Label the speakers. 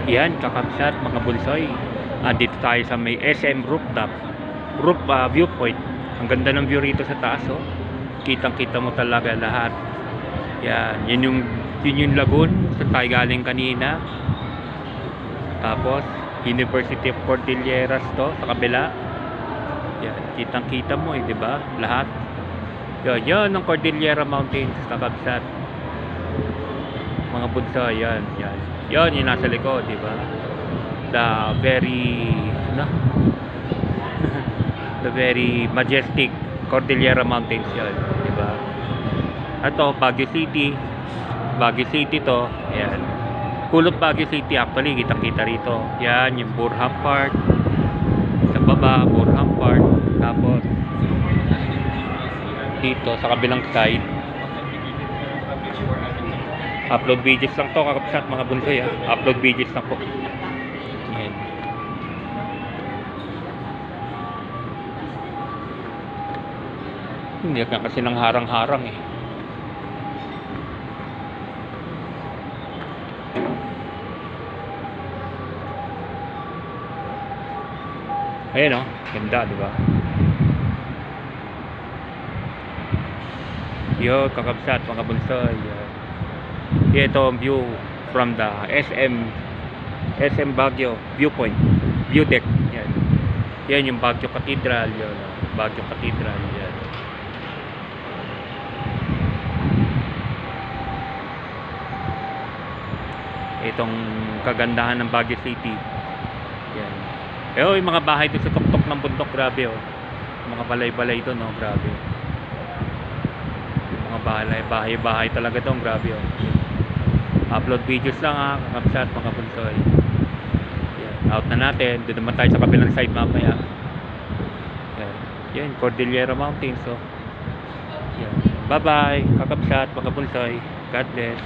Speaker 1: Yan, kakapsat mga bulsoy. Dito tayo sa may SM rooftop. Viewpoint. Ang ganda ng view rito sa taas, oh. Kitang-kita mo talaga lahat. Yan, yun yung lagoon sa tayo galing kanina. Tapos, University of Cordilleras to sa kabila. Yan, kitang-kita mo di ba? Lahat. Yan ang Cordillera Mountains, kakapsat. Mga bulsoy, yan. Yan yung nasa likod, di ba? The very majestic Cordillera Mountains yan, di ba? Ito, Baguio City to, ayan. Kulot Baguio City actually, kitang-kita rito. Yan, yung Burham Park. Sa baba, Burham Park. Tapos, dito, sa kabilang side, upload videos lang to, kakapsat mga bunsoy, upload videos lang po. Ayan. Hindi ka kasi nang harang-harang Ayan ganda, di ba? Yo, kakapsat mga bunsoy. Ito ang view from the SM Baguio viewpoint, view deck. Yan yung Baguio Cathedral, Baguio Cathedral yan. Itong kagandahan ng Baguio City. Yan. Yung mga bahay doon sa tuktok ng bundok, grabe mga balay-balay doon, grabe. Yung mga bahay talaga doon, grabe Upload videos lang kakapsat mga bunsoy. Yan, out na natin. Doon naman tayo sa kabilang side mamaya. Yan, Cordillera Mountains. Yan. Bye bye kakapsat mga bunsoy. God bless.